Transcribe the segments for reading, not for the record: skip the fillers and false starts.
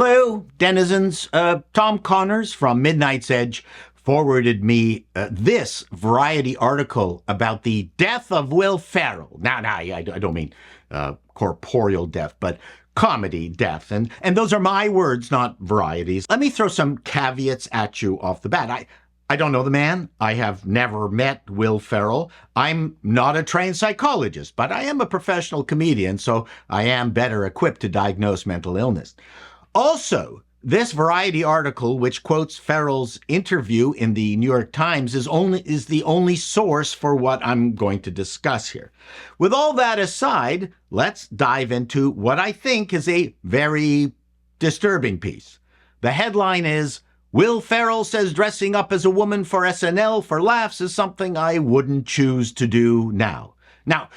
Hello, denizens. Tom Connors from Midnight's Edge forwarded me this Variety article about the death of Will Ferrell. Now, I don't mean corporeal death, but comedy death. And those are my words, not Variety's. Let me throw some caveats at you off the bat. I don't know the man. I have never met Will Ferrell. I'm not a trained psychologist, but I am a professional comedian, so I am better equipped to diagnose mental illness. Also, this Variety article, which quotes Ferrell's interview in the New York Times, is the only source for what I'm going to discuss here. With all that aside, let's dive into what I think is a very disturbing piece. The headline is, Will Ferrell says dressing up as a woman for SNL for laughs is something I wouldn't choose to do now. Now,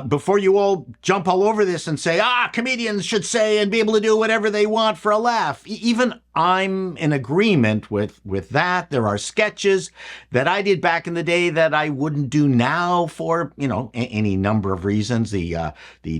before you all jump all over this and say, comedians should say and be able to do whatever they want for a laugh, even I'm in agreement with that. There are sketches that I did back in the day that I wouldn't do now for, any number of reasons. The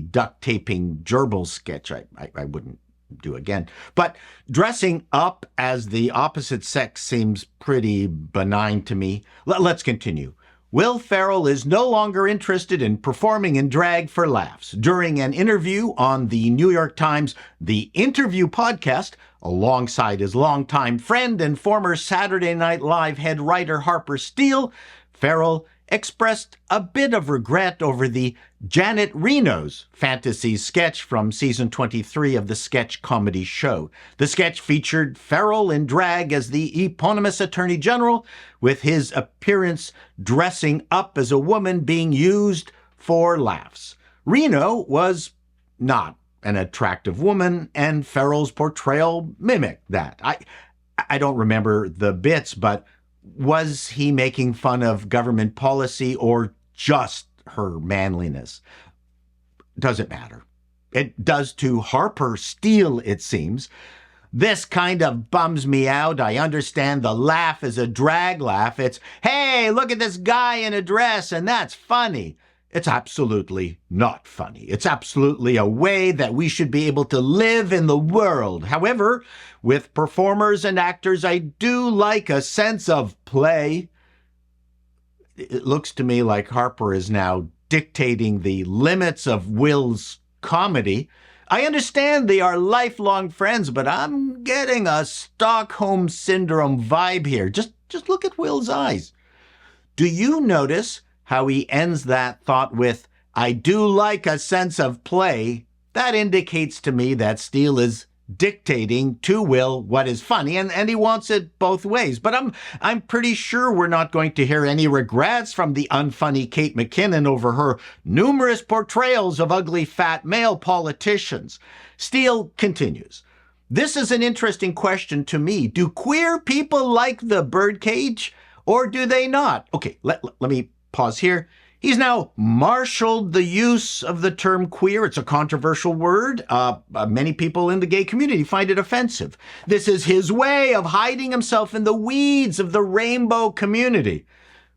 duct taping gerbil sketch, I wouldn't do again. But dressing up as the opposite sex seems pretty benign to me. Let's continue. Will Ferrell is no longer interested in performing in drag for laughs. During an interview on the New York Times The Interview podcast, alongside his longtime friend and former Saturday Night Live head writer Harper Steele, Ferrell expressed a bit of regret over the Janet Reno's fantasy sketch from season 23 of the sketch comedy show. The sketch featured Ferrell in drag as the eponymous Attorney General, with his appearance dressing up as a woman being used for laughs. Reno was not an attractive woman, and Ferrell's portrayal mimicked that. I don't remember the bits, but was he making fun of government policy or just her manliness? Doesn't matter. It does to Harper Steele, it seems. This kind of bums me out. I understand the laugh is a drag laugh. It's, hey, look at this guy in a dress, and that's funny. It's absolutely not funny. It's absolutely a way that we should be able to live in the world. However, with performers and actors, I do like a sense of play. It looks to me like Harper is now dictating the limits of Will's comedy. I understand they are lifelong friends, but I'm getting a Stockholm Syndrome vibe here. Just look at Will's eyes. Do you notice how he ends that thought with, I do like a sense of play? That indicates to me that Steele is dictating to Will what is funny, and he wants it both ways. But I'm pretty sure we're not going to hear any regrets from the unfunny Kate McKinnon over her numerous portrayals of ugly fat male politicians. Steele continues. This is an interesting question to me. Do queer people like the birdcage, or do they not? Okay, let me pause here. He's now marshaled the use of the term queer. It's a controversial word. Many people in the gay community find it offensive. This is his way of hiding himself in the weeds of the rainbow community.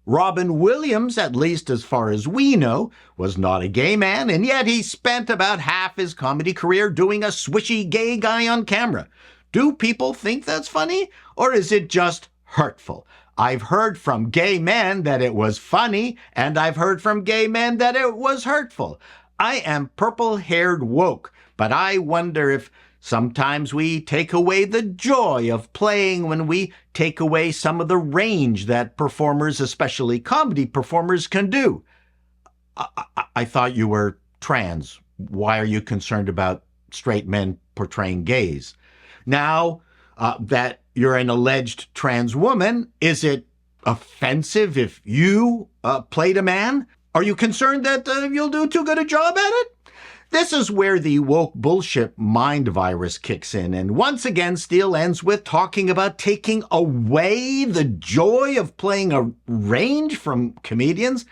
Robin Williams, at least as far as we know, was not a gay man, and yet he spent about half his comedy career doing a swishy gay guy on camera. Do people think that's funny, or is it just hurtful? I've heard from gay men that it was funny, and I've heard from gay men that it was hurtful. I am purple-haired woke, but I wonder if sometimes we take away the joy of playing when we take away some of the range that performers, especially comedy performers, can do. I thought you were trans. Why are you concerned about straight men portraying gays? Now that you're an alleged trans woman, is it offensive if you played a man? Are you concerned that you'll do too good a job at it? This is where the woke bullshit mind virus kicks in. And once again, Steele ends with talking about taking away the joy of playing a range from comedians.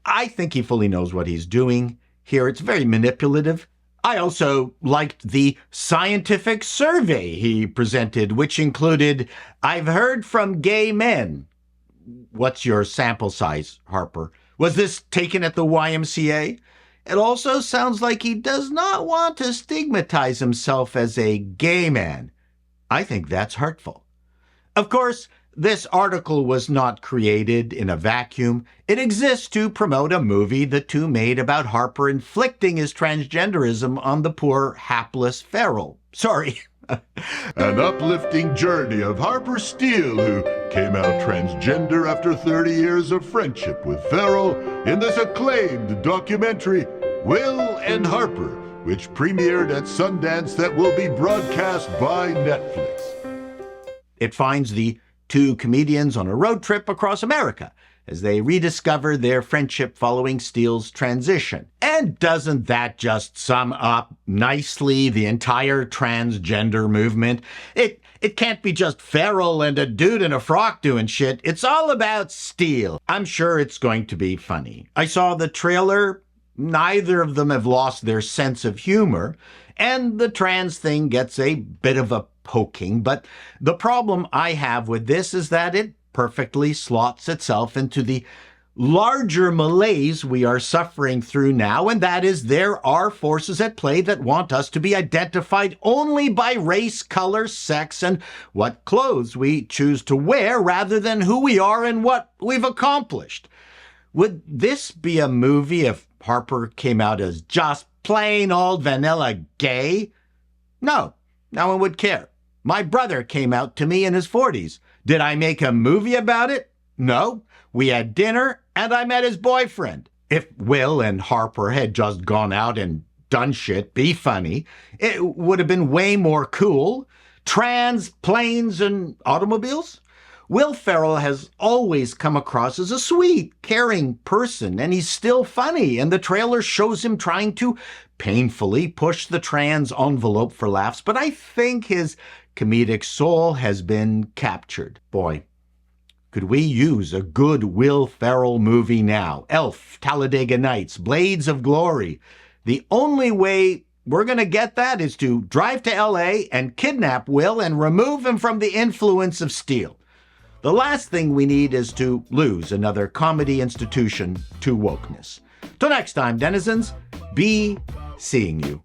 I think he fully knows what he's doing here. It's very manipulative. I also liked the scientific survey he presented, which included, I've heard from gay men. What's your sample size, Harper? Was this taken at the YMCA? It also sounds like he does not want to stigmatize himself as a gay man. I think that's hurtful. Of course, this article was not created in a vacuum. It exists to promote a movie the two made about Harper inflicting his transgenderism on the poor, hapless Ferrell. Sorry. An uplifting journey of Harper Steele, who came out transgender after 30 years of friendship with Ferrell in this acclaimed documentary, Will and Harper, which premiered at Sundance that will be broadcast by Netflix. It finds the two comedians on a road trip across America as they rediscover their friendship following Steele's transition. And doesn't that just sum up nicely the entire transgender movement? It can't be just Ferrell and a dude in a frock doing shit. It's all about Steele. I'm sure it's going to be funny. I saw the trailer. Neither of them have lost their sense of humor, and the trans thing gets a bit of a poking. But the problem I have with this is that it perfectly slots itself into the larger malaise we are suffering through now, and that is there are forces at play that want us to be identified only by race, color, sex, and what clothes we choose to wear rather than who we are and what we've accomplished. Would this be a movie if Harper came out as just plain old vanilla gay? No one would care. My brother came out to me in his 40s. Did I make a movie about it? No. We had dinner, and I met his boyfriend. If Will and Harper had just gone out and done shit, be funny, it would have been way more cool. Trans, planes, and automobiles? Will Ferrell has always come across as a sweet, caring person, and he's still funny, and the trailer shows him trying to painfully push the trans envelope for laughs, but I think his comedic soul has been captured. Boy, could we use a good Will Ferrell movie now? Elf, Talladega Nights, Blades of Glory. The only way we're going to get that is to drive to L.A. and kidnap Will and remove him from the influence of Steele. The last thing we need is to lose another comedy institution to wokeness. Till next time, denizens, be seeing you.